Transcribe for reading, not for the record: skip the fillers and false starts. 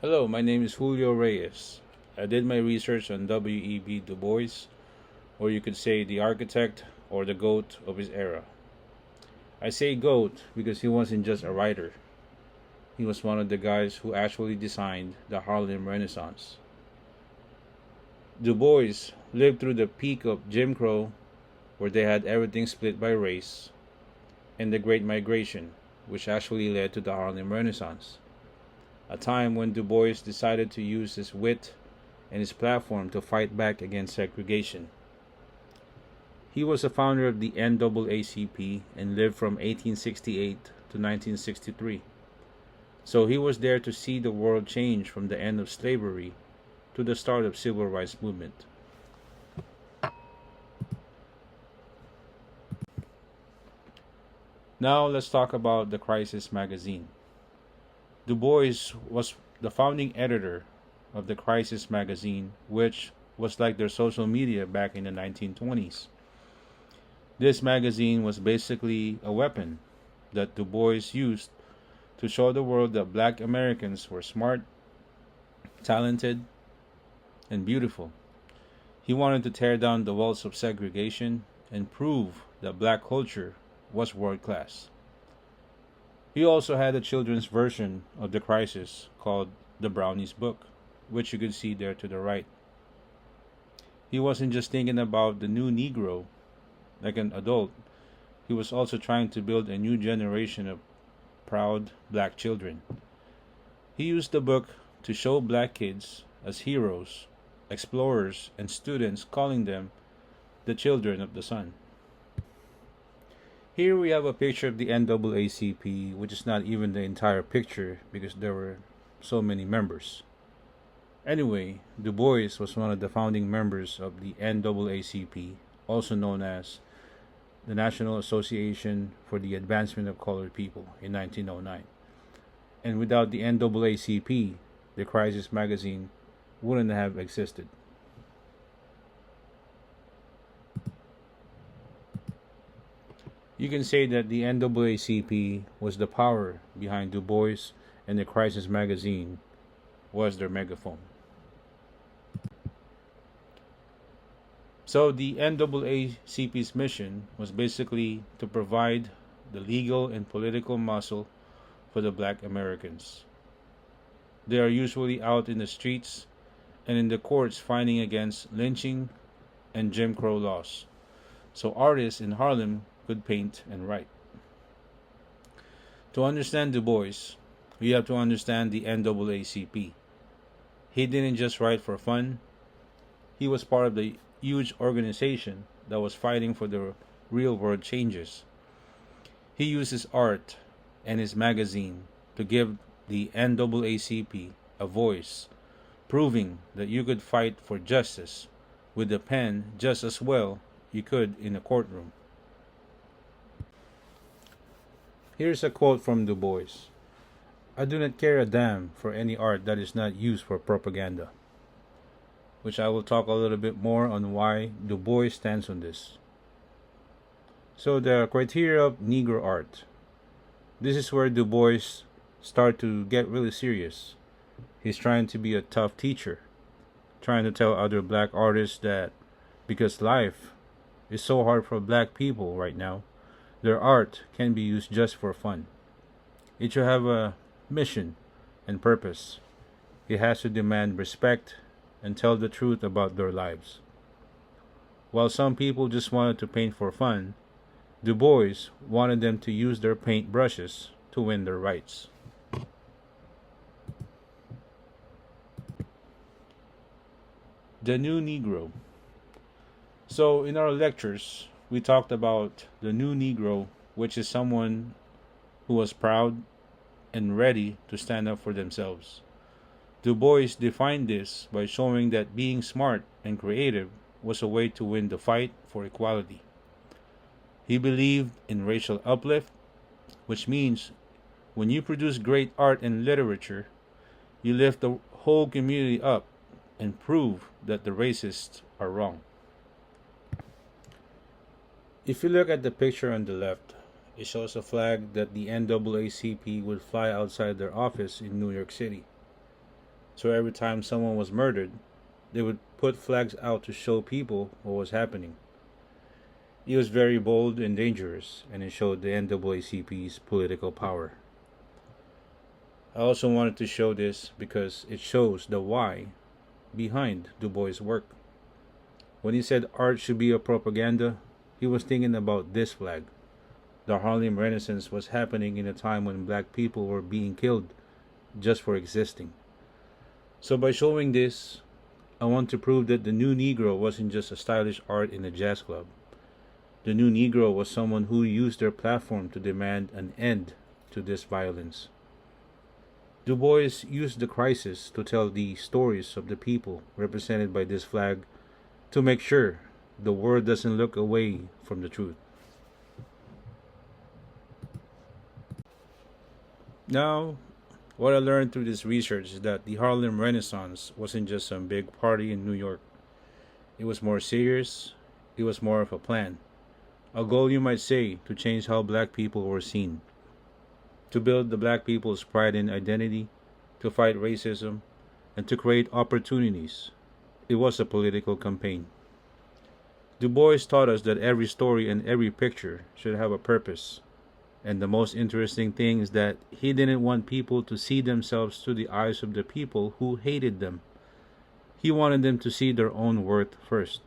Hello, my name is Julio Reyes. I did my research on W.E.B. Du Bois, or you could say the architect or the goat of his era. I say goat because he wasn't just a writer, he was one of the guys who actually designed the Harlem Renaissance. Du Bois lived through the peak of Jim Crow, where they had everything split by race, and the Great Migration, which actually led to the Harlem Renaissance, a time when Du Bois decided to use his wit and his platform to fight back against segregation. He was a founder of the NAACP and lived from 1868 to 1963. So he was there to see the world change from the end of slavery to the start of civil rights movement. Now let's talk about the Crisis magazine. Du Bois was the founding editor of the Crisis magazine, which was like their social media back in the 1920s. This magazine was basically a weapon that Du Bois used to show the world that black Americans were smart, talented, and beautiful. He wanted to tear down the walls of segregation and prove that black culture was world class. He also had a children's version of the crisis called The Brownies Book, which you can see there to the right. He wasn't just thinking about the new Negro like an adult, he was also trying to build a new generation of proud black children. He used the book to show black kids as heroes, explorers, and students, calling them the children of the sun. Here we have a picture of the NAACP, which is not even the entire picture because there were so many members. Anyway, Du Bois was one of the founding members of the NAACP, also known as the National Association for the Advancement of Colored People, in 1909. And without the NAACP, the Crisis magazine wouldn't have existed. You can say that the NAACP was the power behind Du Bois, and the Crisis magazine was their megaphone. So the NAACP's mission was basically to provide the legal and political muscle for the black Americans. They are usually out in the streets and in the courts fighting against lynching and Jim Crow laws, so artists in Harlem could paint and write. To understand Du Bois, we have to understand the NAACP. He didn't just write for fun, he was part of the huge organization that was fighting for the real world changes. He used his art and his magazine to give the NAACP a voice, proving that you could fight for justice with a pen just as well you could in a courtroom. Here's a quote from Du Bois: "I do not care a damn for any art that is not used for propaganda," which I will talk a little bit more on why Du Bois stands on this. So the criteria of Negro art. This is where Du Bois start to get really serious. He's trying to be a tough teacher, trying to tell other black artists that because life is so hard for black people right now, their art can be used just for fun. It should have a mission and purpose. It has to demand respect and tell the truth about their lives. While some people just wanted to paint for fun, Du Bois wanted them to use their paint brushes to win their rights. The new Negro. So, in our lectures, we talked about the new Negro, which is someone who was proud and ready to stand up for themselves. Du Bois defined this by showing that being smart and creative was a way to win the fight for equality. He believed in racial uplift, which means when you produce great art and literature, you lift the whole community up and prove that the racists are wrong. If you look at the picture on the left, it shows a flag that the NAACP would fly outside their office in New York City. So every time someone was murdered, they would put flags out to show people what was happening. It was very bold and dangerous, and it showed the NAACP's political power. I also wanted to show this because it shows the why behind Du Bois' work. When he said art should be a propaganda, he was thinking about this flag. The Harlem Renaissance was happening in a time when black people were being killed just for existing. So by showing this, I want to prove that the new Negro wasn't just a stylish art in a jazz club. The new Negro was someone who used their platform to demand an end to this violence. Du Bois used the crisis to tell the stories of the people represented by this flag to make sure the world doesn't look away from the truth. Now, what I learned through this research is that the Harlem Renaissance wasn't just some big party in New York. It was more serious, it was more of a plan. A goal, you might say, to change how black people were seen, to build the black people's pride and identity, to fight racism, and to create opportunities. It was a political campaign. Du Bois taught us that every story and every picture should have a purpose. And the most interesting thing is that he didn't want people to see themselves through the eyes of the people who hated them. He wanted them to see their own worth first.